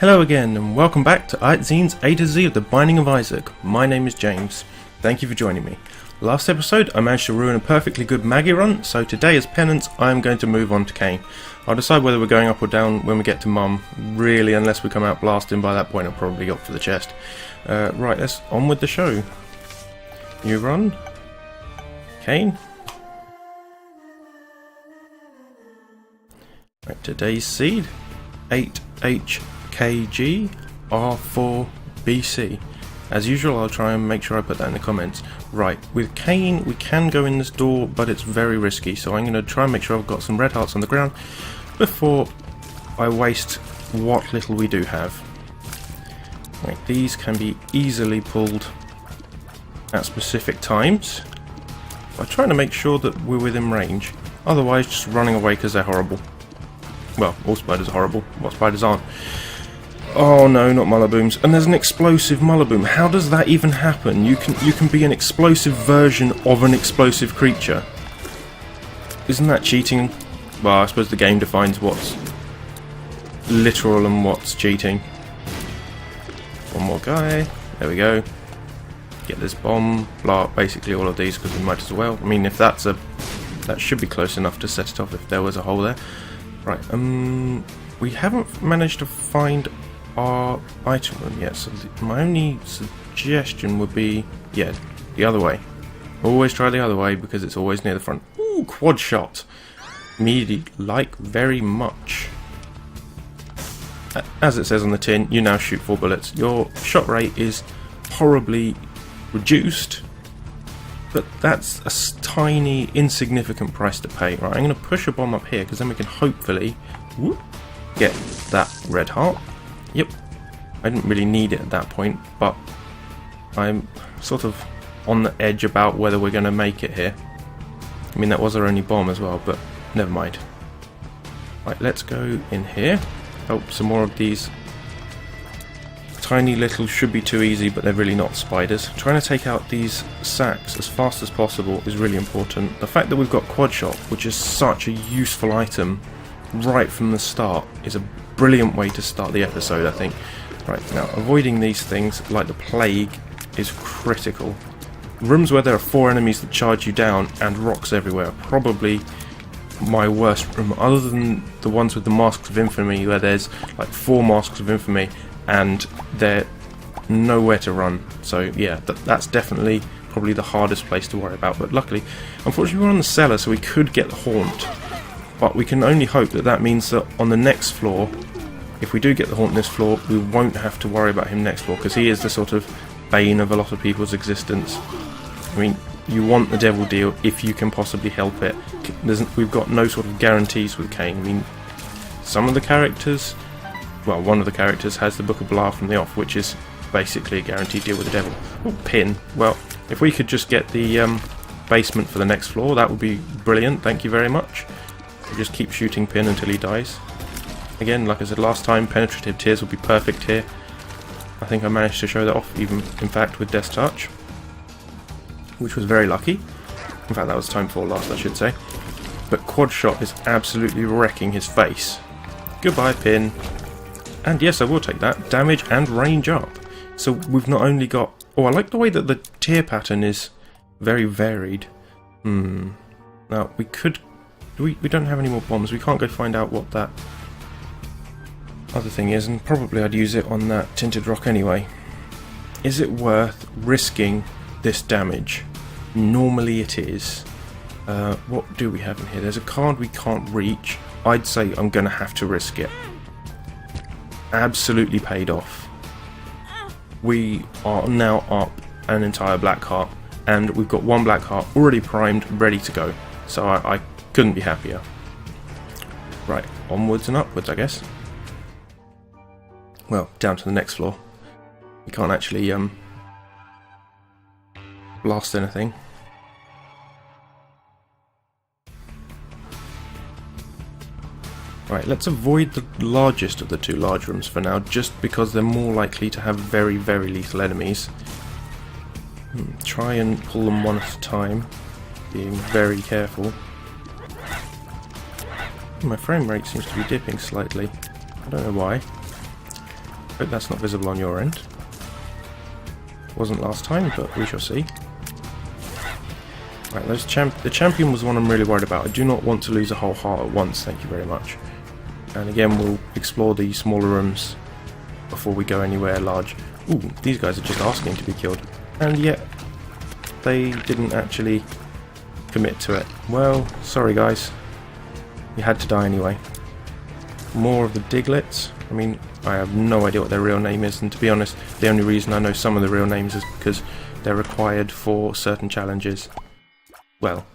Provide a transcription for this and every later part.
Hello again, and welcome back to Zines A to Z of the Binding of Isaac. My name is James. Thank you for joining me. Last episode, I managed to ruin a perfectly good Maggie run, so today as penance, I am going to move on to Cain. I'll decide whether we're going up or down when we get to Mum. Really, unless we come out blasting by that point, I'll probably opt for the chest. Right, let's on with the show. New run. Cain. Right, today's seed. 8HKG R4BC. As usual, I'll try and make sure I put that in the comments. Right, with Cain, we can go in this door, but it's very risky, so I'm going to try and make sure I've got some red hearts on the ground before I waste what little we do have. Right, these can be easily pulled at specific times by trying to make sure that we're within range. Otherwise, just running away because they're horrible. Well, all spiders are horrible. What spiders aren't? Oh no, not Mullabooms. And there's an explosive Mullaboom. How does that even happen? You can be an explosive version of an explosive creature. Isn't that cheating? Well, I suppose the game defines what's literal and what's cheating. One more guy. There we go. Get this bomb. Blow up basically all of these because we might as well. I mean, if that should be close enough to set it off if there was a hole there. Right, we haven't managed to find our item room yet, so my only suggestion would be, yeah, the other way. Always try the other way because it's always near the front. Ooh, quad shot. Me like very much. As it says on the tin, you now shoot 4 bullets. Your shot rate is horribly reduced, but that's a tiny, insignificant price to pay. Right, I'm going to push a bomb up here, because then we can hopefully get that red heart. Yep, I didn't really need it at that point, but I'm sort of on the edge about whether we're going to make it here. I mean, that was our only bomb as well, but never mind. Right, let's go in here. Oh, some more of these tiny little should be too easy, but they're really not spiders. Trying to take out these sacks as fast as possible is really important. The fact that we've got quad shot, which is such a useful item right from the start, is a brilliant way to start the episode, I think. Right, now avoiding these things like the plague is critical. Rooms where there are 4 enemies that charge you down and rocks everywhere are probably my worst room, other than the ones with the Masks of Infamy, where there's like 4 Masks of Infamy and they're nowhere to run. So yeah, that's definitely probably the hardest place to worry about. But luckily, unfortunately, we're on the cellar, so we could get the haunt. But we can only hope that that means that on the next floor, if we do get the haunt on this floor, we won't have to worry about him next floor, because he is the sort of bane of a lot of people's existence. I mean, you want the devil deal if you can possibly help it. We've got no sort of guarantees with Cain. I mean, some of the characters, well, one of the characters has the Book of Blah from the off, which is basically a guaranteed deal with the devil. Oh, pin. Well, if we could just get the basement for the next floor, that would be brilliant. Thank you very much. We'll just keep shooting pin until he dies. Again, like I said last time, penetrative tears will be perfect here. I think I managed to show that off, even in fact with Death's Touch, which was very lucky. In fact, that was time 4 last, I should say. But quad shot is absolutely wrecking his face. Goodbye, pin. And yes, I will take that. Damage and range up. So we've not only got... Oh, I like the way that the tier pattern is very varied. Now, we could... We don't have any more bombs. We can't go find out what that other thing is, and probably I'd use it on that tinted rock anyway. Is it worth risking this damage? Normally it is. What do we have in here? There's a card we can't reach. I'd say I'm going to have to risk it. Absolutely paid off. We are now up an entire black heart, and we've got 1 black heart already primed, ready to go. So I couldn't be happier. Right, onwards and upwards, I guess. Well, down to the next floor. We can't actually blast anything. Right, let's avoid the largest of the 2 large rooms for now, just because they're more likely to have very, very lethal enemies. Try and pull them one at a time, being very careful. My frame rate seems to be dipping slightly. I don't know why. Hope that's not visible on your end. Wasn't last time, but we shall see. Right, the champion was one I'm really worried about. I do not want to lose a whole heart at once, thank you very much. And again, we'll explore the smaller rooms before we go anywhere large. Ooh, these guys are just asking to be killed. And yet, they didn't actually commit to it. Well, sorry guys. You had to die anyway. More of the Diglets. I mean, I have no idea what their real name is, and to be honest, the only reason I know some of the real names is because they're required for certain challenges. Well,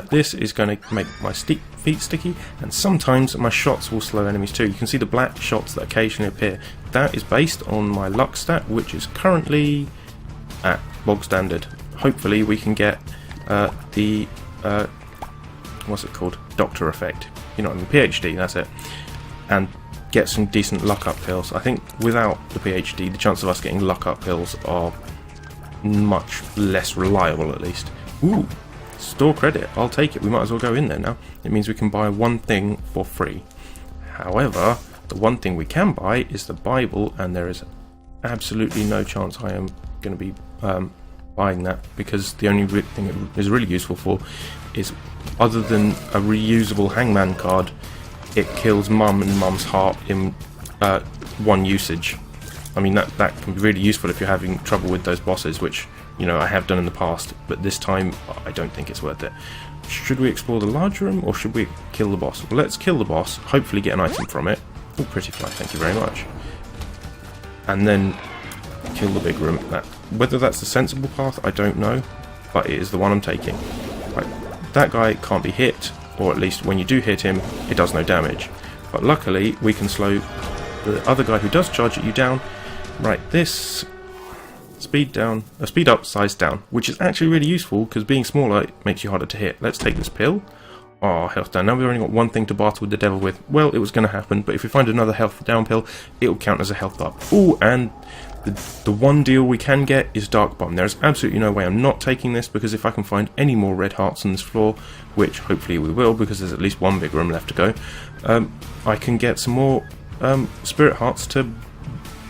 this is going to make my feet sticky, and sometimes my shots will slow enemies too. You can see the black shots that occasionally appear. That is based on my luck stat, which is currently at bog standard. Hopefully we can get the what's it called? Doctor effect. You know what I mean? PhD, that's it. And get some decent luck up pills. I think without the PhD, the chance of us getting luck up pills are much less reliable, at least. Ooh, store credit. I'll take it. We might as well go in there now. It means we can buy one thing for free. However, the one thing we can buy is the Bible, and there is absolutely no chance I am going to be buying that, because the only thing it is really useful for is, other than a reusable hangman card, it kills Mum and Mum's heart in one usage. I mean, that can be really useful if you're having trouble with those bosses, which, you know, I have done in the past, but this time I don't think it's worth it. Should we explore the large room, or should we kill the boss? Well, let's kill the boss, hopefully get an item from it. Oh, pretty fly, thank you very much. And then kill the big room. Whether that's the sensible path, I don't know, but it is the one I'm taking. Right, that guy can't be hit, or at least when you do hit him, it does no damage. But luckily, we can slow the other guy who does charge at you down. Right, this speed up, size down, which is actually really useful, because being smaller it makes you harder to hit. Let's take this pill. Oh, health down. Now we've only got one thing to battle with the devil with. Well, it was going to happen, but if we find another health down pill, it will count as a health up. Ooh, and the one deal we can get is Dark Bomb. There's absolutely no way I'm not taking this, because if I can find any more red hearts on this floor, which hopefully we will, because there's at least one big room left to go, I can get some more spirit hearts to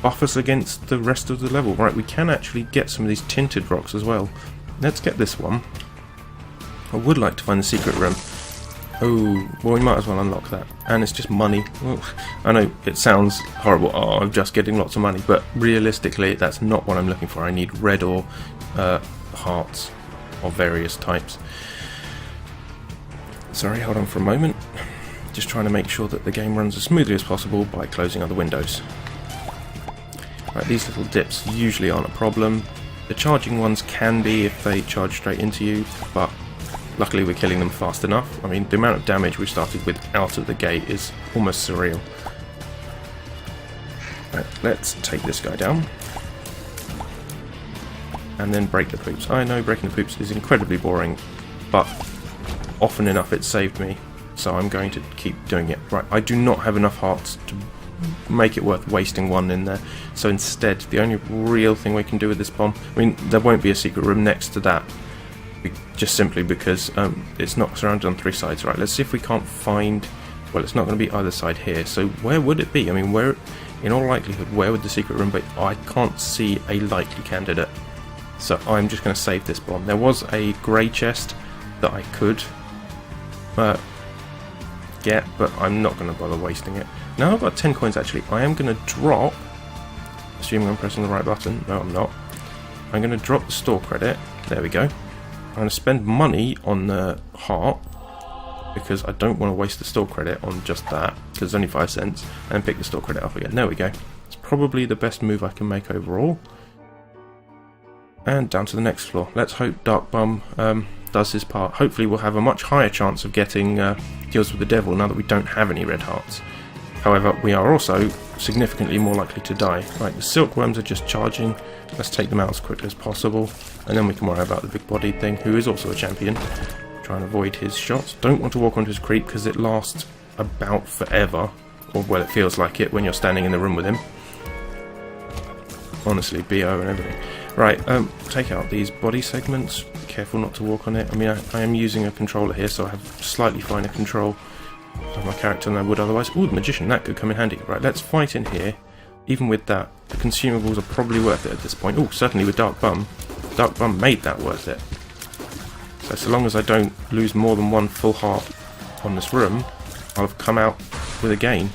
buff us against the rest of the level. Right, we can actually get some of these tinted rocks as well. Let's get this one. I would like to find the secret room. Oh, well, we might as well unlock that. And it's just money. Well, I know it sounds horrible. Oh, I'm just getting lots of money. But realistically, that's not what I'm looking for. I need red or hearts of various types. Sorry, hold on for a moment. Just trying to make sure that the game runs as smoothly as possible by closing other windows. Right, these little dips usually aren't a problem. The charging ones can be if they charge straight into you, but luckily we're killing them fast enough. I mean, the amount of damage we started with out of the gate is almost surreal. Right, let's take this guy down. And then break the poops. I know breaking the poops is incredibly boring, but often enough it's saved me, so I'm going to keep doing it. Right, I do not have enough hearts to make it worth wasting one in there, so instead the only real thing we can do with this bomb, I mean, there won't be a secret room next to that, just simply because it's not surrounded on three sides. Right, let's see if we can't find, well, it's not going to be either side here, so where would it be? I mean, where, in all likelihood, where would the secret room be? I can't see a likely candidate, so I'm just going to save this bomb. There was a grey chest that I could get, but I'm not going to bother wasting it. Now I've got 10 coins actually. I am going to drop, assuming I'm pressing the right button, no I'm not, I'm going to drop the store credit, there we go. I'm going to spend money on the heart, because I don't want to waste the store credit on just that, because it's only 5 cents, and pick the store credit up again. There we go. It's probably the best move I can make overall. And down to the next floor. Let's hope Dark Bum does his part. Hopefully we'll have a much higher chance of getting deals with the devil now that we don't have any red hearts. However, we are also significantly more likely to die. Right, the silkworms are just charging. Let's take them out as quickly as possible, and then we can worry about the big-bodied thing, who is also a champion. Try and avoid his shots. Don't want to walk onto his creep, because it lasts about forever. Or, well, it feels like it when you're standing in the room with him. Honestly, BO and everything. Right, take out these body segments. Careful not to walk on it. I mean, I am using a controller here, so I have slightly finer control of my character than I would otherwise. Ooh, the magician, that could come in handy. Right, let's fight in here. even with that, the consumables are probably worth it at this point. Oh, certainly with Dark Bum. Dark Bum made that worth it. So long as I don't lose more than one full heart on this room, I'll have come out with a gain.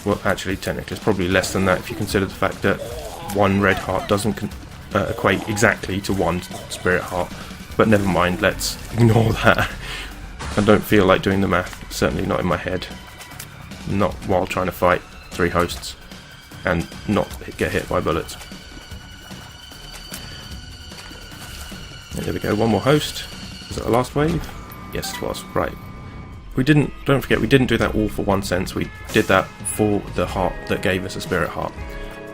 Well, actually, technically, it's probably less than that if you consider the fact that one red heart doesn't equate exactly to one spirit heart. But never mind, let's ignore that. I don't feel like doing the math, certainly not in my head. Not while trying to fight 3 hosts and not get hit by bullets. And there we go, one more host. Was that the last wave? Yes, it was. Right. Don't forget, we didn't do that all for 1 cent. We did that for the heart that gave us a spirit heart.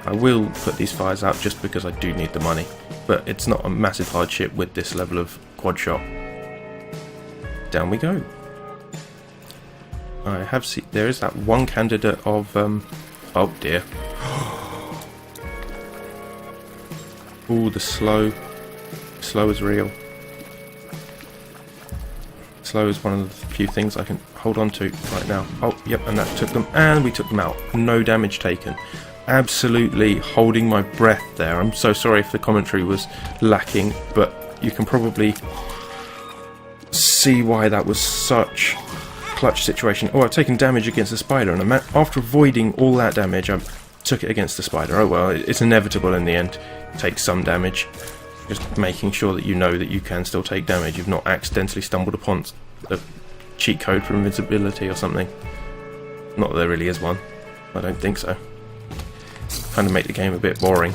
I will put these fires out just because I do need the money, but it's not a massive hardship with this level of quad shot. Down we go. I have seen there is that one candidate of oh dear. Ooh, the slow. Slow is real. Slow is one of the few things I can hold on to right now. Oh, yep, and that took them, and we took them out. No damage taken. Absolutely holding my breath there. I'm so sorry if the commentary was lacking, but you can probably see why that was such a clutch situation. Oh, I've taken damage against the spider, and after avoiding all that damage, I took it against the spider. Oh well, it's inevitable in the end. Take some damage. Just making sure that you know that you can still take damage. You've not accidentally stumbled upon a cheat code for invincibility or something. Not that there really is one. I don't think so. Kind of make the game a bit boring.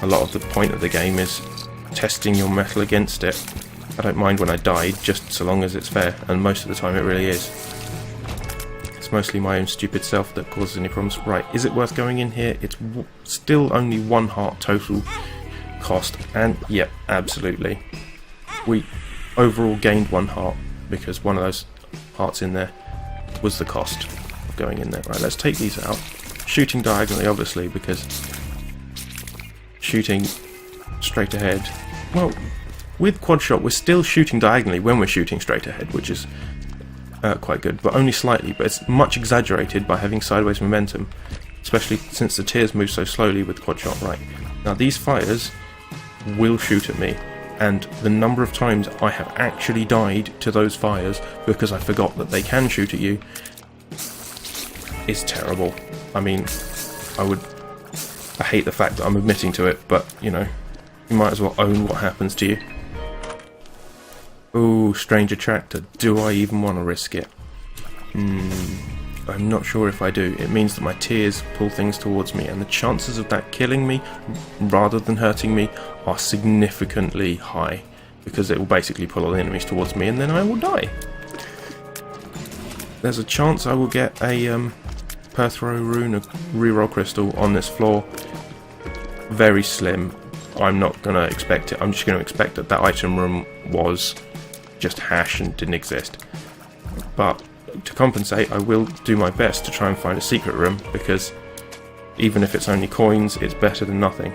A lot of the point of the game is testing your metal against it. I don't mind when I die, just so long as it's fair, and most of the time it really is. It's mostly my own stupid self that causes any problems. Right, is it worth going in here? It's still only 1 heart total cost, and yep, absolutely. We overall gained 1 heart because one of those hearts in there was the cost of going in there. Right, let's take these out. Shooting diagonally, obviously, because shooting straight ahead. Well, with quad shot, we're still shooting diagonally when we're shooting straight ahead, which is quite good, but only slightly. But it's much exaggerated by having sideways momentum, especially since the tiers move so slowly with quad shot. Right, now these fires will shoot at me, and the number of times I have actually died to those fires because I forgot that they can shoot at you is terrible. I mean, I hate the fact that I'm admitting to it, but you know, you might as well own what happens to you. Ooh, strange attractor. Do I even want to risk it? I'm not sure if I do. It means that my tears pull things towards me, and the chances of that killing me rather than hurting me are significantly high, because it will basically pull all the enemies towards me and then I will die. There's a chance I will get a Perthrow rune, a reroll crystal on this floor. Very slim. I'm not going to expect it. I'm just going to expect that that item room was just hash and didn't exist. But to compensate, I will do my best to try and find a secret room, because even if it's only coins, it's better than nothing.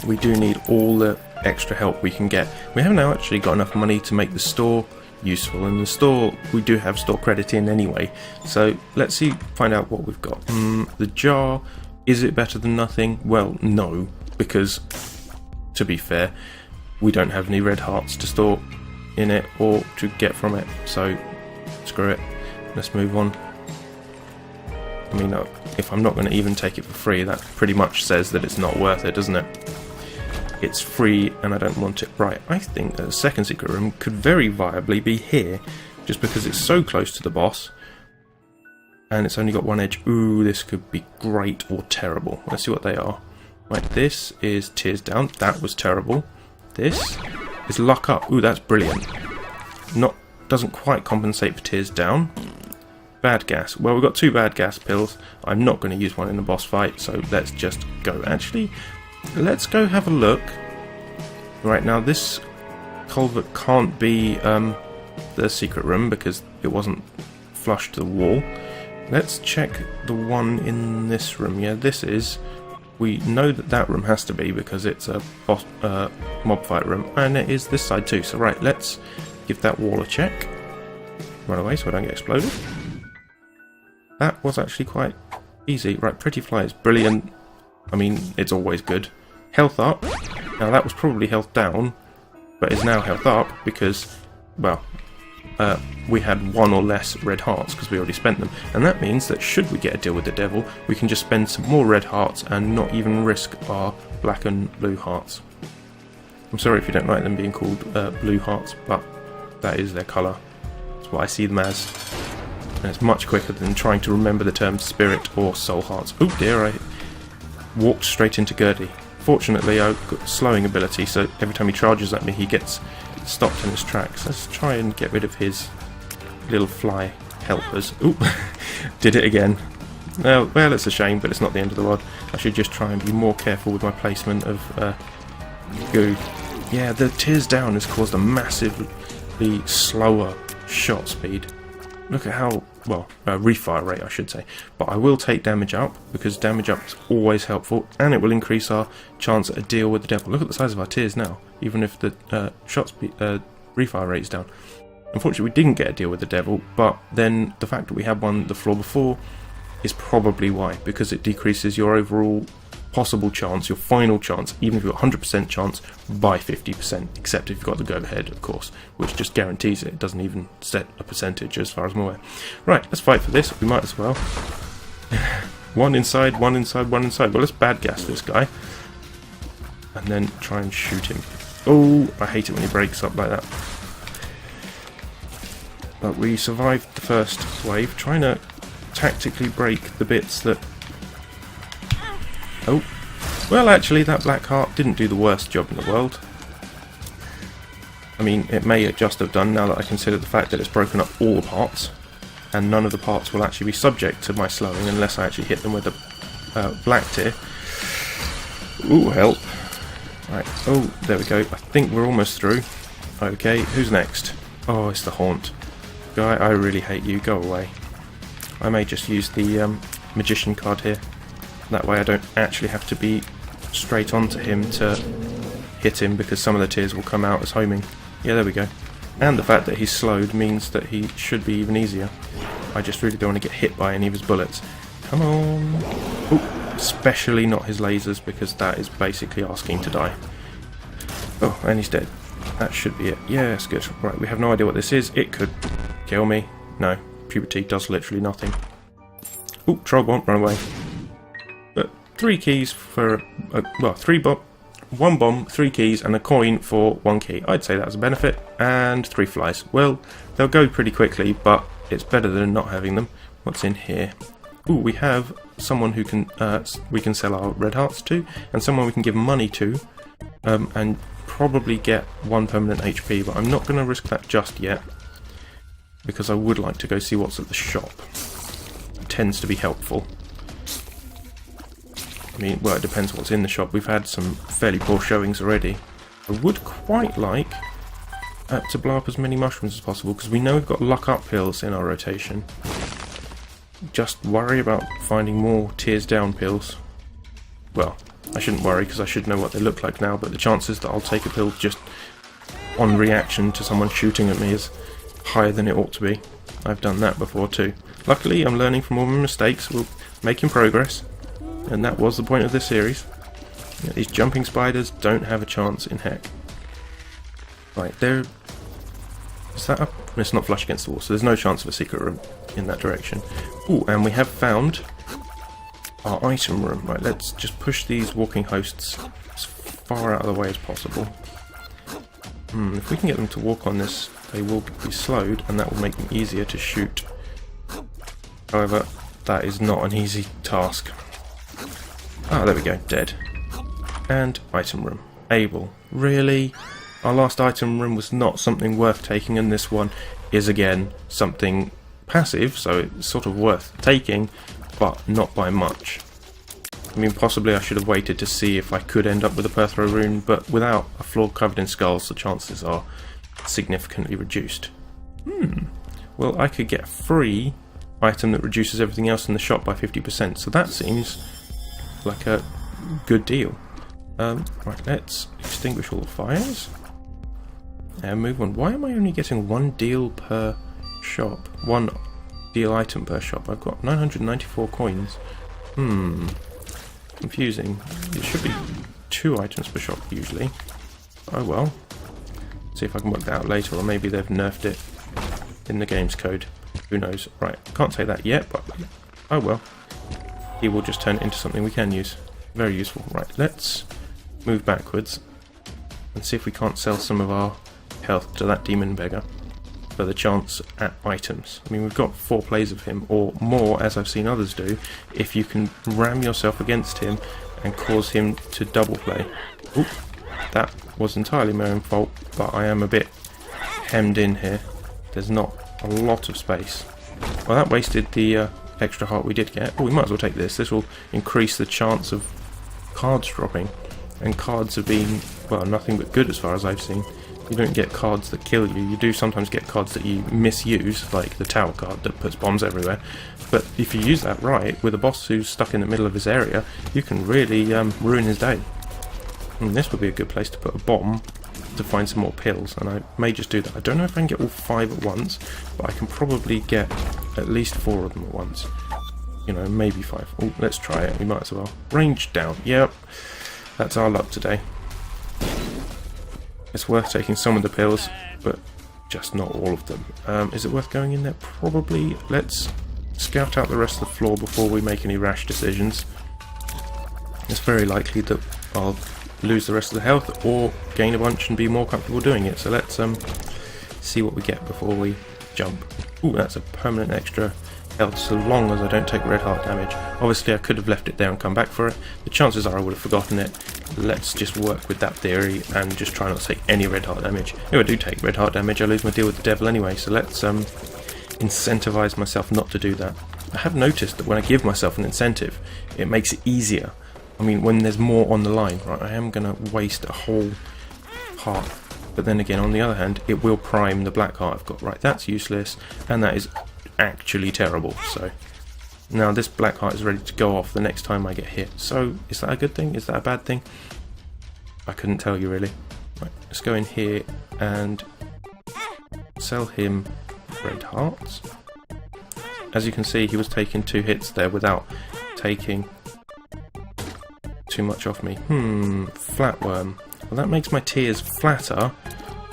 We do need all the extra help we can get. We have now actually got enough money to make the store useful, and the store, we do have store credit in anyway, so let's find out what we've got. The jar, is it better than nothing? Well, no, because to be fair, we don't have any red hearts to store in it or to get from it, so screw it, let's move on. I mean, if I'm not going to even take it for free, that pretty much says that it's not worth it, doesn't it? It's free and I don't want it. Right, I think that a second secret room could very viably be here, just because it's so close to the boss and it's only got one edge. Ooh, this could be great or terrible. Let's see what they are. Right, this is tears down. That was terrible. This is luck up. Ooh, that's brilliant. Doesn't quite compensate for tears down. Bad gas. Well, we've got 2 bad gas pills. I'm not going to use one in the boss fight, so let's just go. Actually, let's go have a look. Right, now this culvert can't be the secret room because it wasn't flush to the wall. Let's check the one in this room. Yeah, this is. We know that that room has to be because it's a boss, mob fight room, and it is this side too. So right, let's give that wall a check. Run away so I don't get exploded. That was actually quite easy. Right, pretty flies, brilliant. I mean, it's always good. Health up. Now that was probably health down, but is now health up because, well, we had 1 or less red hearts because we already spent them. And that means that should we get a deal with the devil, we can just spend some more red hearts and not even risk our black and blue hearts. I'm sorry if you don't like them being called blue hearts, but that is their colour. That's what I see them as. And it's much quicker than trying to remember the term spirit or soul hearts. Oh dear, I walked straight into Gertie. Fortunately, I've got a slowing ability, so every time he charges at me, he gets stopped in his tracks. Let's try and get rid of his little fly helpers. Oop, did it again. Well, it's a shame, but it's not the end of the world. I should just try and be more careful with my placement of goo. Yeah, the tears down has caused a massively slower shot speed. Look at how, well, refire rate I should say. But I will take damage up, because damage up is always helpful, and it will increase our chance at a deal with the devil. Look at the size of our tears now, even if the shot speed, refire rate is down. Unfortunately, we didn't get a deal with the devil, but then the fact that we had one the floor before is probably why, because it decreases your overall possible chance, your final chance, even if you've got 100% chance, by 50%, except if you've got the go ahead, of course, which just guarantees it. It doesn't even set a percentage as far as I'm aware. Right, let's fight for this. We might as well. One inside, one inside, one inside. Well, let's bad gas this guy. And then try and shoot him. Oh, I hate it when he breaks up like that. But we survived the first wave, trying to tactically break the bits that... Oh, well actually that black heart didn't do the worst job in the world. I mean, it may just have done now that I consider the fact that it's broken up all the parts, and none of the parts will actually be subject to my slowing unless I actually hit them with a black tear. Ooh, help. Right, oh, there we go. I think we're almost through. Okay, who's next? Oh, it's the Haunt. Guy, I really hate you, go away. I may just use the Magician card here. That way I don't actually have to be straight onto him to hit him, because some of the tears will come out as homing. Yeah, there we go. And the fact that he's slowed means that he should be even easier. I just really don't want to get hit by any of his bullets. Come on. Ooh, especially not his lasers, because that is basically asking to die. Oh, and he's dead. That should be it. Yeah, it's good. Right, we have no idea what this is. It could kill me. No, puberty does literally nothing. Ooh, troll bomb, run away. But 3 keys for, well, 1 bomb, 3 keys, and a coin for 1 key. I'd say that's a benefit. And 3 flies. Well, they'll go pretty quickly, but it's better than not having them. What's in here? Ooh, we have someone who can we can sell our red hearts to, and someone we can give money to, and probably get 1 permanent HP. But I'm not going to risk that just yet, because I would like to go see what's at the shop. It tends to be helpful. I mean, well, it depends what's in the shop. We've had some fairly poor showings already. I would quite like to blow up as many mushrooms as possible, because we know we've got luck up pills in our rotation. Just worry about finding more tears down pills. Well, I shouldn't worry, because I should know what they look like now, but the chances that I'll take a pill just on reaction to someone shooting at me is higher than it ought to be. I've done that before too. Luckily, I'm learning from all my mistakes. We're making progress. And that was the point of this series. Yeah, these jumping spiders don't have a chance in heck. Right, there... Is that up? It's not flush against the wall, so there's no chance of a secret room in that direction. Ooh, and we have found our item room. Right, let's just push these walking hosts as far out of the way as possible. If we can get them to walk on this, they will be slowed, and that will make them easier to shoot. However, that is not an easy task. Ah, there we go, dead. And item room. Able. Really? Our last item room was not something worth taking, and this one is again something passive, so it's sort of worth taking, but not by much. I mean, possibly I should have waited to see if I could end up with a Perthro rune, but without a floor covered in skulls, the chances are significantly reduced. Well, I could get a free item that reduces everything else in the shop by 50%, so that seems like a good deal. Right, let's extinguish all the fires and move on. Why am I only getting 1 deal per shop? 1 deal item per shop? I've got 994 coins. Confusing. It should be 2 items per shop usually. Oh well. See if I can work that out later, or maybe they've nerfed it in the game's code. Who knows? Right, can't say that yet, but oh well. He will just turn it into something we can use. Very useful. Right, let's move backwards and see if we can't sell some of our health to that demon beggar for the chance at items. I mean, we've got 4 plays of him, or more, as I've seen others do, if you can ram yourself against him and cause him to double play. Oop, that was entirely my own fault, but I am a bit hemmed in here. There's not a lot of space. Well, that wasted the extra heart we did get. Oh, we might as well take this. This will increase the chance of cards dropping. And cards have been, well, nothing but good as far as I've seen. You don't get cards that kill you. You do sometimes get cards that you misuse, like the tower card that puts bombs everywhere. But if you use that right, with a boss who's stuck in the middle of his area, you can really ruin his day. And this would be a good place to put a bomb to find some more pills, and I may just do that. I don't know if I can get all 5 at once, but I can probably get at least 4 of them at once. You know, maybe 5. Oh, let's try it. We might as well. Range down. Yep. That's our luck today. It's worth taking some of the pills, but just not all of them. Is it worth going in there? Probably. Let's scout out the rest of the floor before we make any rash decisions. It's very likely that I'll lose the rest of the health or gain a bunch and be more comfortable doing it. So let's see what we get before we jump. Ooh, that's a permanent extra health so long as I don't take red heart damage. Obviously I could have left it there and come back for it. The chances are I would have forgotten it. Let's just work with that theory and just try not to take any red heart damage. If I do take red heart damage, I lose my deal with the devil anyway, so let's incentivize myself not to do that. I have noticed that when I give myself an incentive, it makes it easier. I mean, when there's more on the line, right, I am going to waste a whole heart. But then again, on the other hand, it will prime the black heart I've got. Right, that's useless, and that is actually terrible. So now this black heart is ready to go off the next time I get hit. So is that a good thing? Is that a bad thing? I couldn't tell you really. Right, let's go in here and sell him red hearts. As you can see, he was taking 2 hits there without taking too much off me. Flatworm. Well, that makes my tears flatter,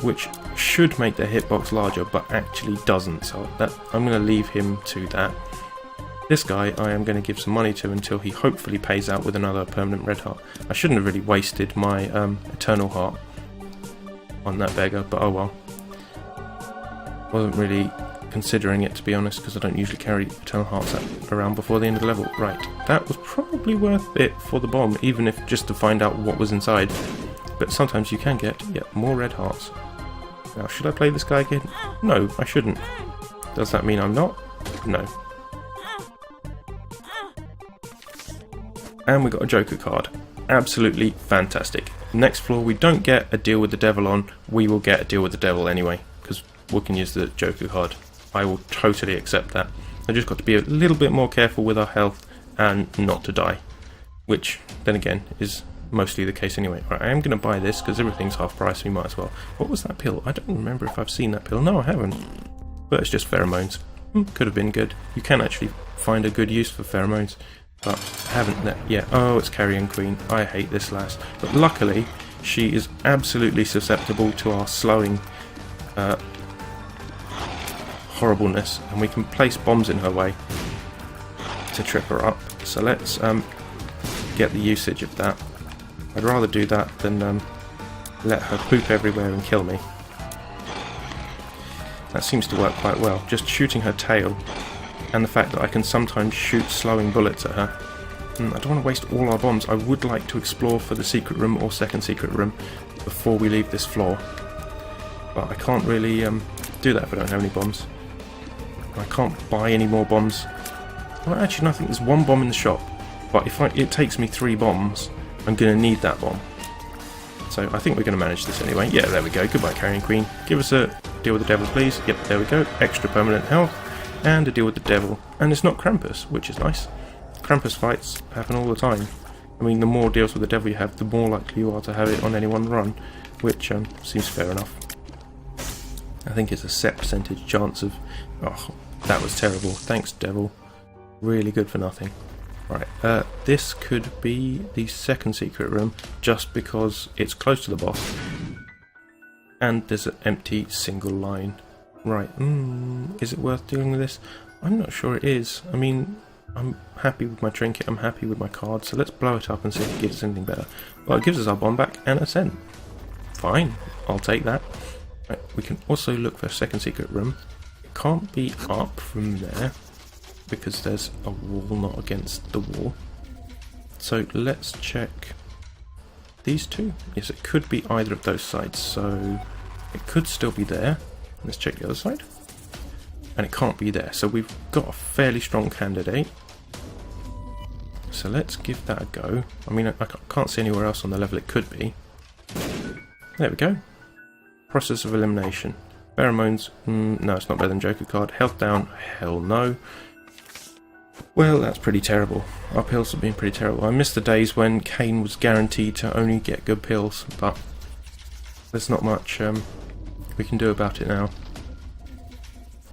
which should make their hitbox larger, but actually doesn't. So that I'm going to leave him to that. This guy I am going to give some money to until he hopefully pays out with another permanent red heart. I shouldn't have really wasted my eternal heart on that beggar, but oh well. Wasn't really considering it, to be honest, because I don't usually carry eternal hearts around before the end of the level. Right, that was probably worth it for the bomb, even if just to find out what was inside. But sometimes you can get, more red hearts. Now, should I play this guy again? No, I shouldn't. Does that mean I'm not? No. And we got a Joker card. Absolutely fantastic. Next floor we don't get a deal with the devil on, we will get a deal with the devil anyway, because we can use the Joker card. I will totally accept that. I just got to be a little bit more careful with our health and not to die, which then again is mostly the case anyway. Right, I am going to buy this because everything's half price, we might as well. What was that pill? I don't remember if I've seen that pill. No, I haven't. But it's just pheromones. Could have been good. You can actually find a good use for pheromones, but I haven't yet. Oh, it's Carrion Queen. I hate this lass. But luckily, she is absolutely susceptible to our slowing horribleness, and we can place bombs in her way to trip her up. So let's get the usage of that. I'd rather do that than let her poop everywhere and kill me. That seems to work quite well. Just shooting her tail, and the fact that I can sometimes shoot slowing bullets at her. I don't want to waste all our bombs. I would like to explore for the secret room or second secret room before we leave this floor, but I can't really do that if I don't have any bombs. I can't buy any more bombs. Well, actually, no, I think there's 1 bomb in the shop, but if it takes me 3 bombs, I'm going to need that bomb. So I think we're going to manage this anyway. Yeah, there we go. Goodbye, Carrion Queen. Give us a deal with the devil, please. Yep, there we go. Extra permanent health and a deal with the devil. And it's not Krampus, which is nice. Krampus fights happen all the time. I mean, the more deals with the devil you have, the more likely you are to have it on any one run, which seems fair enough. I think it's a set percentage chance of... Oh, that was terrible. Thanks, devil. Really good for nothing. Right, this could be the second secret room, just because it's close to the boss. And there's an empty single line. Right, is it worth dealing with this? I'm not sure it is. I mean, I'm happy with my trinket, I'm happy with my card, so let's blow it up and see if it gives us anything better. Well, it gives us our bomb back and a cent. Fine, I'll take that. Right, we can also look for a second secret room. It can't be up from there, because there's a wall not against the wall. So let's check these two. Yes, it could be either of those sides, so it could still be there. Let's check the other side. And it can't be there, so we've got a fairly strong candidate. So let's give that a go. I mean, I can't see anywhere else on the level it could be. There we go. Process of elimination. Pheromones, no, it's not better than Joker card. Health down, hell no. Well, that's pretty terrible. Our pills have been pretty terrible. I miss the days when Cain was guaranteed to only get good pills, but there's not much we can do about it now.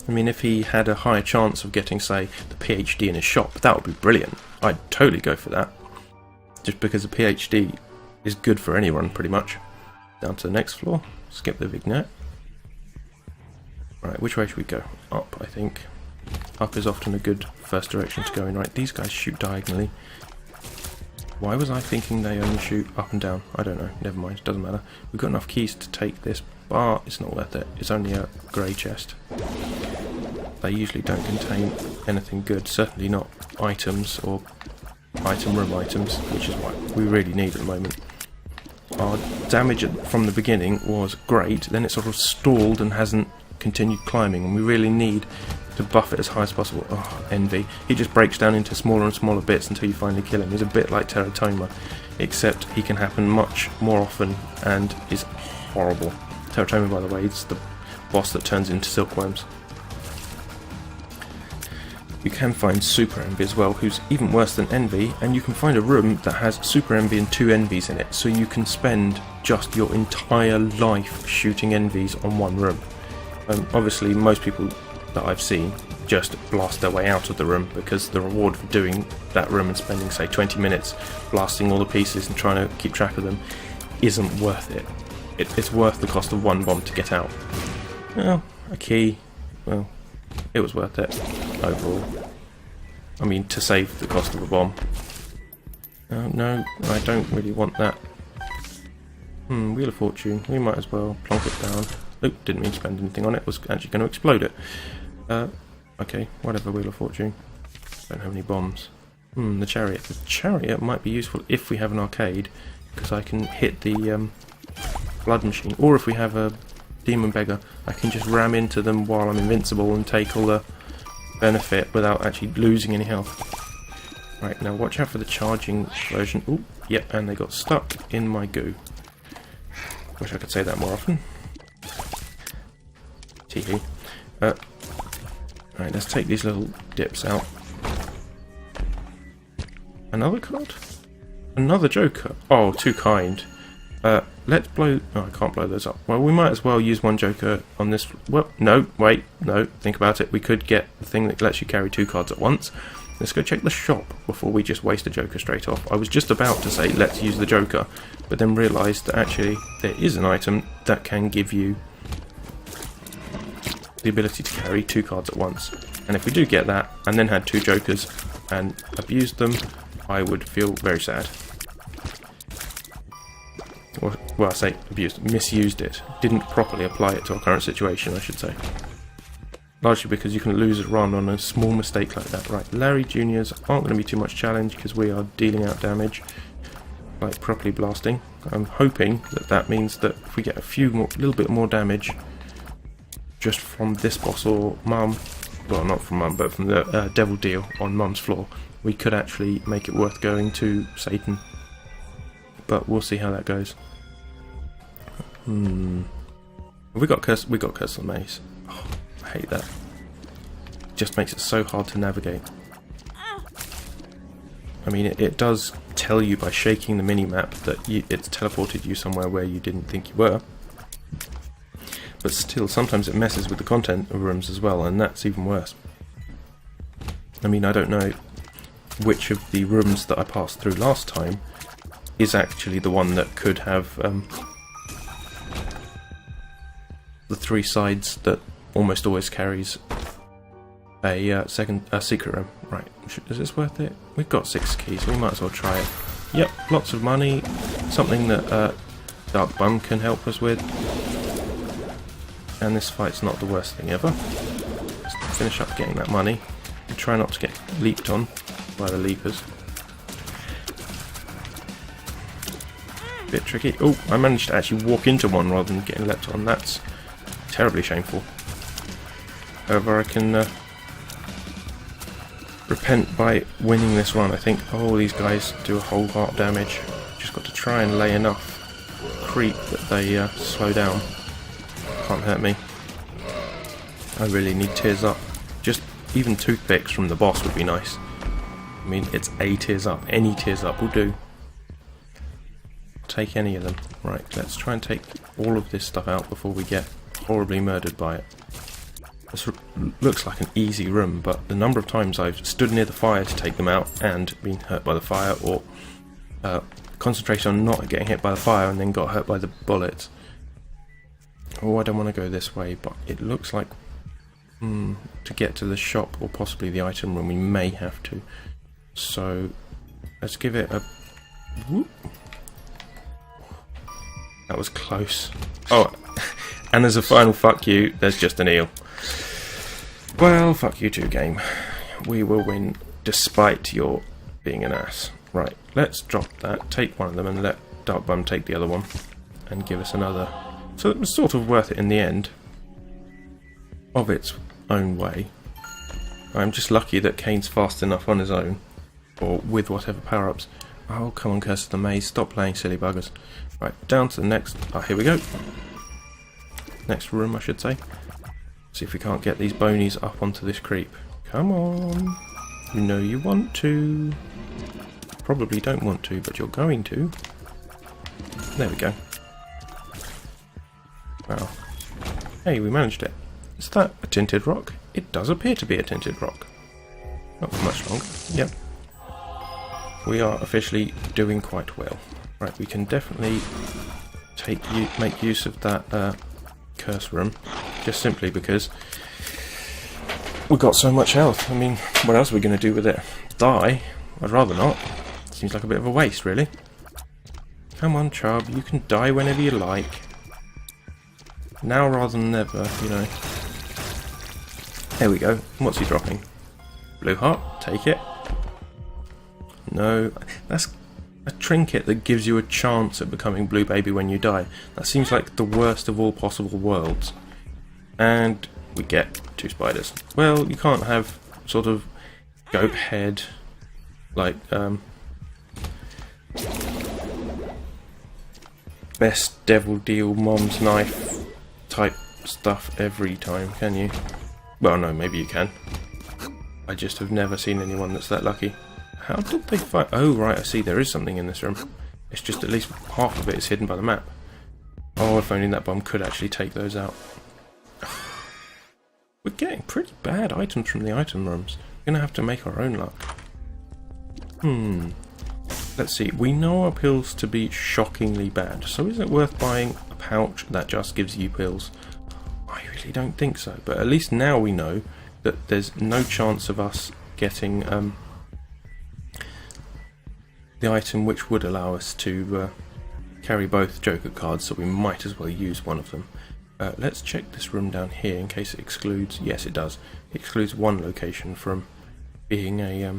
I mean, if he had a higher chance of getting, say, the PhD in his shop, that would be brilliant. I'd totally go for that. Just because a PhD is good for any run, pretty much. Down to the next floor. Skip the vignette. Right, which way should we go? Up, I think. Up is often a good first direction to go in. Right, these guys shoot diagonally. Why was I thinking they only shoot up and down? I don't know. Never mind, doesn't matter. We've got enough keys to take this, but it's not worth it. It's only a grey chest. They usually don't contain anything good. Certainly not items or item room items, which is what we really need at the moment. Our damage from the beginning was great, then it sort of stalled and hasn't continued climbing, and we really need to buff it as high as possible. Oh, Envy. He just breaks down into smaller and smaller bits until you finally kill him. He's a bit like Teratoma, except he can happen much more often and is horrible. Teratoma, by the way, is the boss that turns into silkworms. You can find Super Envy as well, who's even worse than Envy, and you can find a room that has Super Envy and 2 Envies in it, so you can spend just your entire life shooting Envies on one room. Obviously, most people that I've seen just blast their way out of the room, because the reward for doing that room and spending, say, 20 minutes blasting all the pieces and trying to keep track of them isn't worth it. It's worth the cost of one bomb to get out. Well, a key, well, it was worth it overall. I mean, to save the cost of a bomb. No, I don't really want that. Wheel of Fortune. We might as well plonk it down. Oop, didn't mean to spend anything on it. Was actually going to explode it. Okay, whatever, Wheel of Fortune. Don't have any bombs. The chariot. The chariot might be useful if we have an arcade, because I can hit the blood machine. Or if we have a demon beggar, I can just ram into them while I'm invincible and take all the benefit without actually losing any health. Right, now watch out for the charging version. Ooh, yep, and they got stuck in my goo. Wish I could say that more often. Teehee. Right, let's take these little dips out. Another card? Another Joker. Oh, too kind. Let's blow... Oh, I can't blow those up. Well, we might as well use one Joker on this... Well, no, wait, no, think about it. We could get the thing that lets you carry 2 cards at once. Let's go check the shop before we just waste a Joker straight off. I was just about to say, let's use the Joker, but then realised that actually there is an item that can give you the ability to carry 2 cards at once. And if we do get that, and then had 2 Jokers and abused them, I would feel very sad. Or, well, I say abused, misused it. Didn't properly apply it to our current situation, I should say. Largely because you can lose a run on a small mistake like that. Right, Larry Juniors aren't going to be too much challenge because we are dealing out damage, like properly blasting. I'm hoping that that means that if we get a little bit more damage just from this boss or Mum, well, not from Mum, but from the Devil Deal on Mum's floor, we could actually make it worth going to Satan. But we'll see how that goes. We got Curse of the Maze. Oh, I hate that. It just makes it so hard to navigate. I mean, it does tell you by shaking the mini-map that it's teleported you somewhere where you didn't think you were. but still, sometimes it messes with the content of rooms as well, and that's even worse. I mean, I don't know which of the rooms that I passed through last time is actually the one that could have the 3 sides that almost always carries a secret room. Right, is this worth it? We've got 6 keys, we might as well try it. Yep, lots of money, something that Dark Bum can help us with. And this fight's not the worst thing ever. Let's finish up getting that money and try not to get leaped on by the leapers. Bit tricky. Oh, I managed to actually walk into one rather than getting leapt on. That's terribly shameful. However, I can repent by winning this one. I think, oh, these guys do a whole lot of damage. Just got to try and lay enough creep that they slow down. Can't hurt me. I really need tears up. Just even toothpicks from the boss would be nice. I mean, it's a tears up. Any tears up will do. Take any of them. Right, let's try and take all of this stuff out before we get horribly murdered by it. This looks like an easy room, but the number of times I've stood near the fire to take them out and been hurt by the fire, or concentrated on not getting hit by the fire and then got hurt by the bullets. Oh, I don't want to go this way, but it looks like to get to the shop or possibly the item room we may have to. So let's give it a whoop. That was close. Oh, and as a final fuck you, there's just an eel. Well, fuck you too, game. We will win despite your being an ass. Right, let's drop that, take one of them and let Dark Bum take the other one and give us another. So it was sort of worth it in the end, of its own way. I'm just lucky that Cain's fast enough on his own, or with whatever power-ups. Oh, come on, Curse of the Maze, stop playing silly buggers. Right, down to the next... Oh, here we go. Next room, I should say. See if we can't get these bonies up onto this creep. Come on. You know you want to. Probably don't want to, but you're going to. There we go. Wow. Hey, we managed it. Is that a tinted rock? It does appear to be a tinted rock. Not for much longer. Yep. We are officially doing quite well. Right, we can definitely make use of that curse room, just simply because we've got so much health. I mean, what else are we going to do with it? Die? I'd rather not. Seems like a bit of a waste, really. Come on, Chubb, you can die whenever you like. Now rather than never, you know. There we go. What's he dropping? Blue heart, take it. No, that's a trinket that gives you a chance at becoming Blue Baby when you die. That seems like the worst of all possible worlds. And we get 2 spiders. Well, you can't have sort of goat head, like, best devil deal mom's knife type stuff every time, can you? Well, no, maybe you can. I just have never seen anyone that's that lucky. How did they fight? Oh, right, I see there is something in this room. It's just at least half of it is hidden by the map. Oh, if only that bomb could actually take those out. We're getting pretty bad items from the item rooms. We're going to have to make our own luck. Let's see. We know our pills to be shockingly bad, so is it worth buying a pouch that just gives you pills? I really don't think so, but at least now we know that there's no chance of us getting the item which would allow us to carry both Joker cards, so we might as well use one of them. Let's check this room down here in case it excludes... Yes, it does. It excludes one location from being a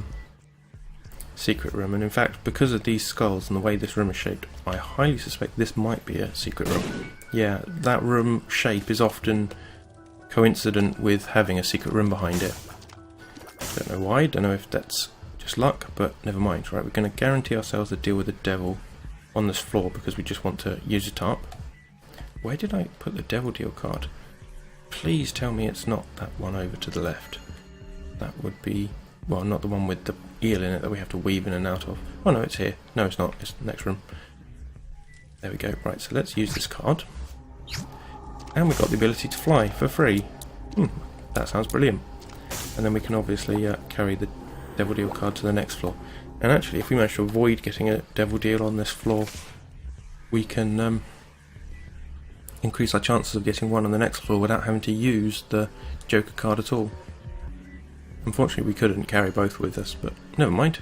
secret room, and in fact, because of these skulls and the way this room is shaped, I highly suspect this might be a secret room. Yeah, that room shape is often coincident with having a secret room behind it. Don't know why, don't know if that's just luck, but never mind. Right, we're going to guarantee ourselves a deal with the devil on this floor because we just want to use it up. Where did I put the devil deal card? Please tell me it's not that one over to the left. That would be... Well, not the one with the eel in it that we have to weave in and out of. Oh no, it's here. No, it's not. It's the next room. There we go. Right, so let's use this card. And we've got the ability to fly for free. That sounds brilliant. And then we can obviously carry the Devil Deal card to the next floor. And actually, if we manage to avoid getting a Devil Deal on this floor, we can increase our chances of getting one on the next floor without having to use the Joker card at all. Unfortunately, we couldn't carry both with us, but never mind.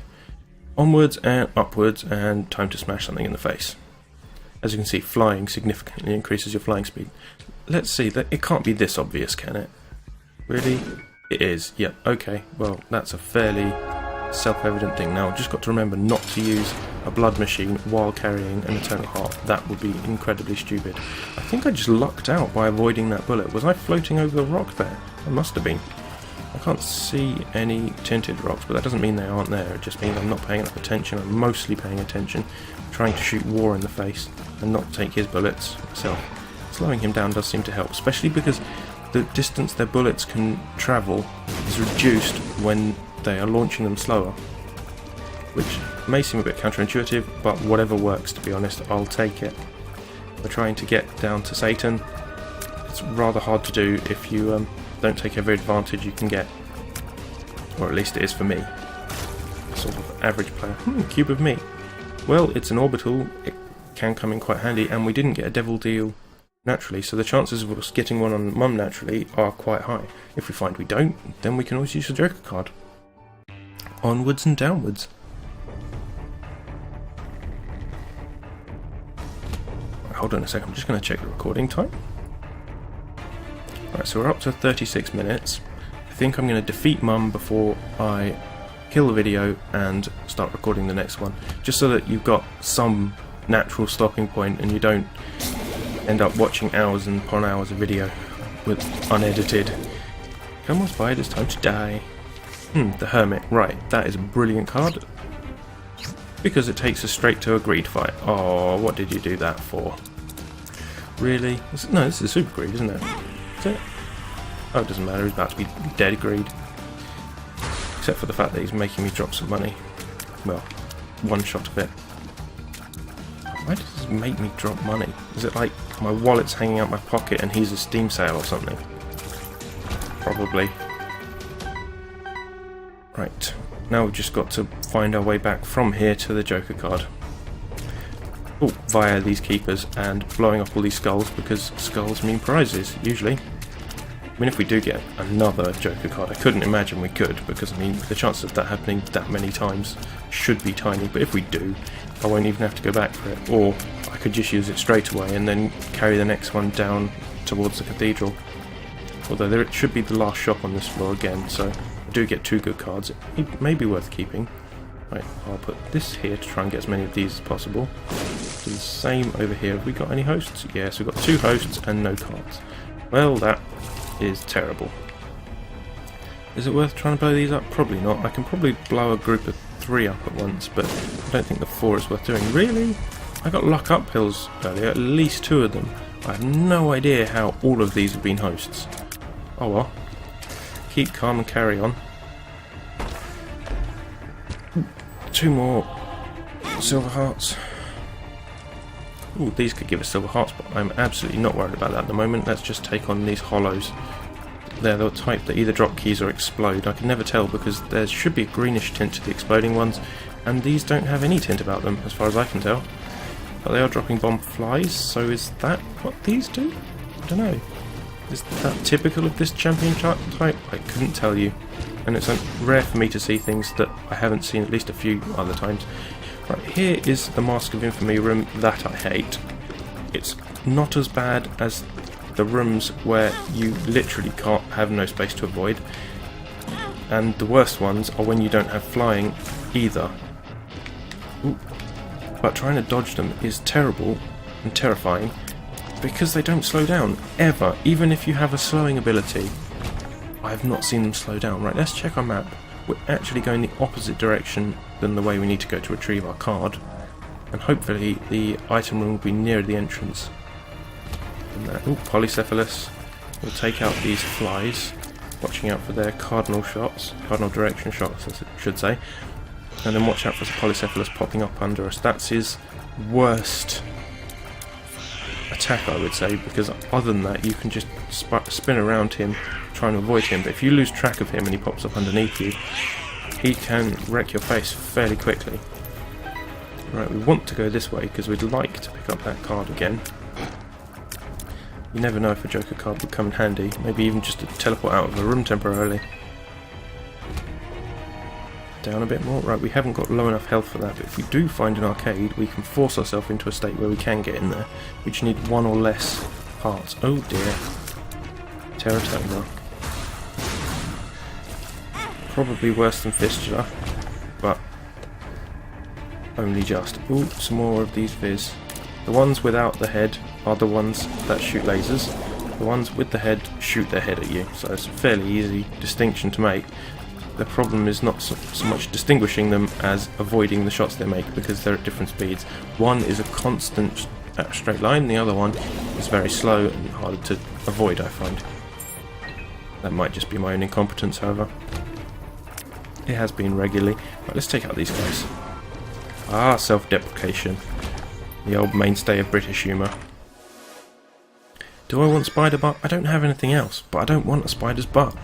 Onwards and upwards, and time to smash something in the face. As you can see, flying significantly increases your flying speed. Let's see, that it can't be this obvious, can it? Really? It is. Yep, okay. Well, that's a fairly self-evident thing. Now, I've just got to remember not to use a blood machine while carrying an Eternal Heart. That would be incredibly stupid. I think I just lucked out by avoiding that bullet. Was I floating over the rock there? I must have been. I can't see any tinted rocks, but that doesn't mean they aren't there. It just means I'm not paying enough attention. I'm mostly paying attention, trying to shoot War in the face and not take his bullets myself. Slowing him down does seem to help, especially because the distance their bullets can travel is reduced when they are launching them slower, which may seem a bit counterintuitive, but whatever works, to be honest, I'll take it. We're trying to get down to Satan. It's rather hard to do if you don't take every advantage you can get, or at least it is for me, sort of average player. Cube of meat. Well, it's an orbital, it can come in quite handy, and we didn't get a Devil Deal naturally, so the chances of us getting one on Mum naturally are quite high. If we find we don't, then we can always use the Joker card. Onwards and downwards. Hold on a second, I'm just going to check the recording time. Alright, so we're up to 36 minutes. I think I'm going to defeat Mum before I kill the video and start recording the next one, just so that you've got some natural stopping point and you don't end up watching hours and upon hours of video with unedited. Come on, Spider, it's time to die. The Hermit. Right, that is a brilliant card because it takes us straight to a greed fight. Oh, what did you do that for? Really? No, this is a super greed, isn't it? Is it? Oh, it doesn't matter, he's about to be dead greed. Except for the fact that he's making me drop some money. Well, one shot of it. Why does this make me drop money? Is it like my wallet's hanging out my pocket and he's a Steam sale or something? Probably. Right, now we've just got to find our way back from here to the Joker card. Oh, via these keepers and blowing up all these skulls, because skulls mean prizes, usually. I mean, if we do get another Joker card, I couldn't imagine we could, because I mean, the chances of that happening that many times should be tiny, but if we do, I won't even have to go back for it, or I could just use it straight away and then carry the next one down towards the cathedral. Although there should be the last shop on this floor again, so I do get two good cards. It may be worth keeping. Right, I'll put this here to try and get as many of these as possible. Do the same over here. Have we got any hosts? Yes, we've got two hosts and no cards. Well, that is terrible. Is it worth trying to blow these up? Probably not. I can probably blow a group of 3 up at once, but I don't think the 4 is worth doing. Really? I got luck up pills earlier, at least 2 of them. I have no idea how all of these have been hosts. Oh well. Keep calm and carry on. 2 more silver hearts. Ooh, these could give us silver hearts, but I'm absolutely not worried about that at the moment. Let's just take on these hollows. They're the type that either drop keys or explode. I can never tell because there should be a greenish tint to the exploding ones, and these don't have any tint about them as far as I can tell. But they are dropping bomb flies, so is that what these do? I don't know. Is that typical of this champion type? I couldn't tell you. And it's rare for me to see things that I haven't seen at least a few other times. Right, here is the Mask of Infamy room that I hate. It's not as bad as the rooms where you literally can't have no space to avoid. And the worst ones are when you don't have flying either. Ooh. But trying to dodge them is terrible and terrifying because they don't slow down, ever, even if you have a slowing ability. I have not seen them slow down. Right, let's check our map. We're actually going the opposite direction than the way we need to go to retrieve our card, and hopefully the item room will be near the entrance. Ooh, Polycephalus. We'll take out these flies, watching out for their cardinal shots, cardinal direction shots I should say, and then watch out for Polycephalus popping up under us. That's his worst attack, I would say, because other than that you can just spin around him trying to avoid him, but if you lose track of him and he pops up underneath you, he can wreck your face fairly quickly. Right, we want to go this way because we'd like to pick up that card again. You never know if a Joker card would come in handy, maybe even just to teleport out of the room temporarily. Down a bit more. Right, we haven't got low enough health for that, but if we do find an arcade, we can force ourselves into a state where we can get in there. We just need one or less hearts. Oh dear. Terratoma. Probably worse than Fistula, but only just. Ooh, some more of these Viz. The ones without the head are the ones that shoot lasers. The ones with the head shoot their head at you, so it's a fairly easy distinction to make. The problem is not so much distinguishing them as avoiding the shots they make, because they're at different speeds. One is a constant straight line, the other one is very slow and harder to avoid, I find. That might just be my own incompetence, however. It has been regularly. Right, let's take out these guys. Ah, self-deprecation. The old mainstay of British humour. Do I want spider butt? I don't have anything else, but I don't want a spider's butt.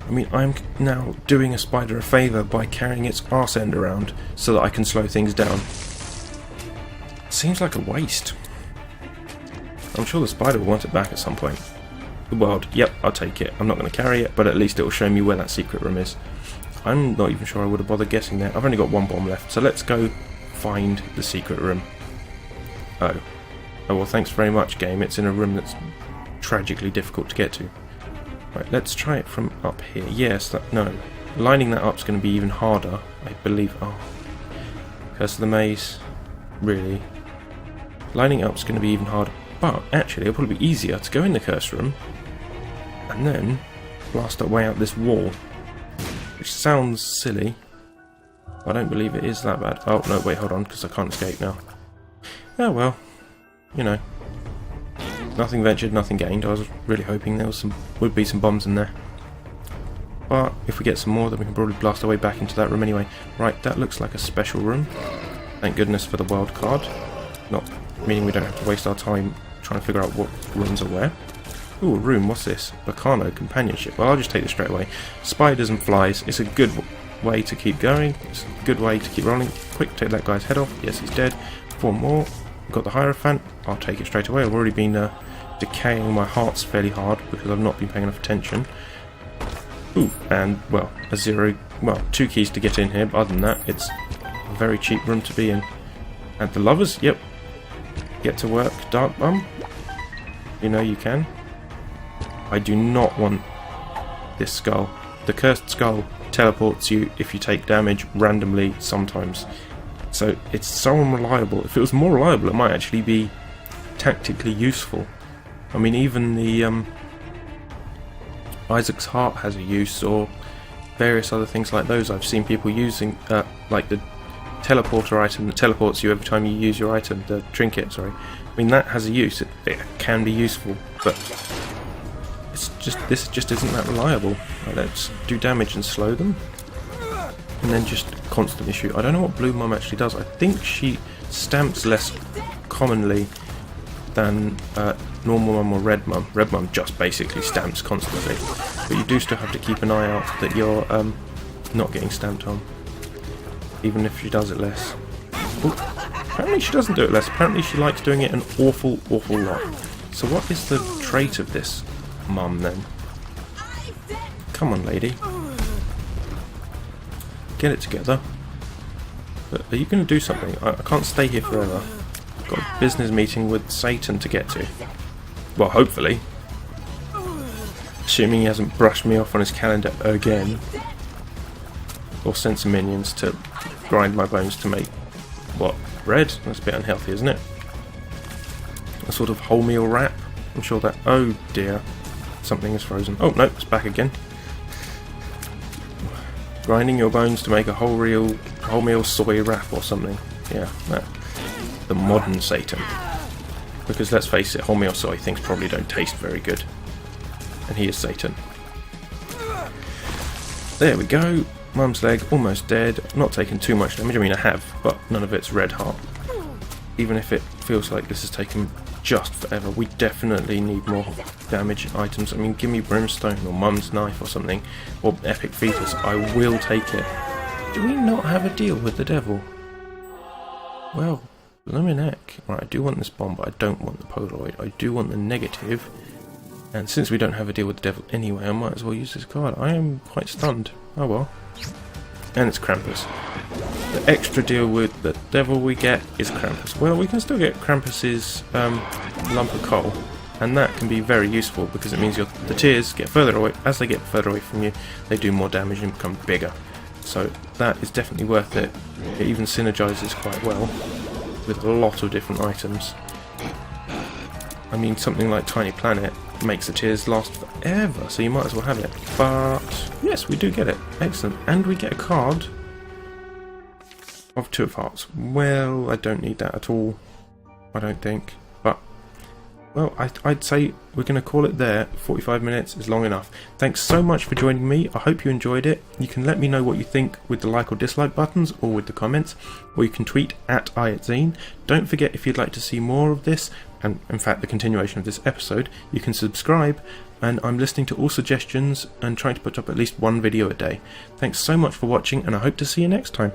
I mean, I'm now doing a spider a favour by carrying its arse end around so that I can slow things down. Seems like a waste. I'm sure the spider will want it back at some point. The world, yep, I'll take it. I'm not going to carry it, but at least it will show me where that secret room is. I'm not even sure I would have bothered guessing there. I've only got one bomb left, so let's go find the secret room. Oh. Oh, well, thanks very much, game. It's in a room that's tragically difficult to get to. Right, let's try it from up here. Yes, no. Lining that up's going to be even harder, I believe. Oh. Curse of the Maze. Really. Lining up's going to be even harder. But, actually, it'll probably be easier to go in the curse room and then blast our way out this wall. Which sounds silly. I don't believe it is that bad. Oh, no, wait, hold on, because I can't escape now. Oh, well. You know. Nothing ventured, nothing gained. I was really hoping there would be some bombs in there. But if we get some more, then we can probably blast our way back into that room anyway. Right, that looks like a special room. Thank goodness for the wild card. Not meaning we don't have to waste our time trying to figure out what rooms are where. Ooh, a room, what's this? Bacano companionship. Well, I'll just take this straight away. Spiders and flies. It's a good way to keep going. It's a good way to keep rolling. Quick, take that guy's head off. Yes, he's dead. 4 more. We've got the Hierophant. I'll take it straight away. I've already been decaying my hearts fairly hard because I've not been paying enough attention. Ooh, and, well, 2 keys to get in here, but other than that, it's a very cheap room to be in. And the lovers, yep. Get to work, Dark Bum. You know you can. I do not want this skull. The cursed skull teleports you if you take damage randomly sometimes. So it's so unreliable. If it was more reliable, it might actually be tactically useful. I mean, even the Isaac's Heart has a use, or various other things like those. I've seen people using, like the teleporter item that teleports you every time you use your item, the trinket, sorry. I mean, that has a use. It can be useful, but this just isn't that reliable. Right, let's do damage and slow them, and then just constantly shoot. I don't know what Blue Mum actually does. I think she stamps less commonly than normal Mum or Red Mum. Red Mum just basically stamps constantly, but you do still have to keep an eye out that you're not getting stamped on, even if she does it less. Ooh, apparently she doesn't do it less. Apparently she likes doing it an awful lot. So what is the trait of this Mum then? Come on, lady. Get it together. But are you going to do something? I can't stay here forever. I've got a business meeting with Satan to get to. Well, hopefully. Assuming he hasn't brushed me off on his calendar again. Or sent some minions to grind my bones to make, what, bread? That's a bit unhealthy, isn't it? A sort of wholemeal wrap. I'm sure that... Oh dear. Something is frozen. Oh no, it's back again. Grinding your bones to make a wholemeal soy wrap or something. Yeah, that. The modern Satan. Because let's face it, wholemeal soy things probably don't taste very good. And he is Satan. There we go. Mum's leg, almost dead. Not taken too much damage. I mean, I have, but none of it's red heart. Even if it feels like this has taken just forever. We definitely need more damage items. I mean, give me Brimstone or Mum's Knife or something, or Epic Fetus. I will take it. Do we not have a deal with the devil? Well, Luminek. Right, I do want this bomb, but I don't want the Polaroid. I do want the negative. And since we don't have a deal with the devil anyway, I might as well use this card. I am quite stunned. Oh well. And it's Krampus. The extra deal with the devil we get is Krampus. Well, we can still get Krampus's lump of coal, and that can be very useful because it means the tears get further away. As they get further away from you, they do more damage and become bigger. So that is definitely worth it. It even synergizes quite well with a lot of different items. I mean, something like Tiny Planet makes the tears last forever, so you might as well have it. But yes, we do get it. Excellent. And we get a card of Two of Hearts. Well, I don't need that at all, I don't think. But, well, I'd say we're going to call it there. 45 minutes is long enough. Thanks so much for joining me. I hope you enjoyed it. You can let me know what you think with the like or dislike buttons, or with the comments, or you can tweet at @IatZine. Don't forget, if you'd like to see more of this, and in fact the continuation of this episode, you can subscribe, and I'm listening to all suggestions and trying to put up at least one video a day. Thanks so much for watching, and I hope to see you next time.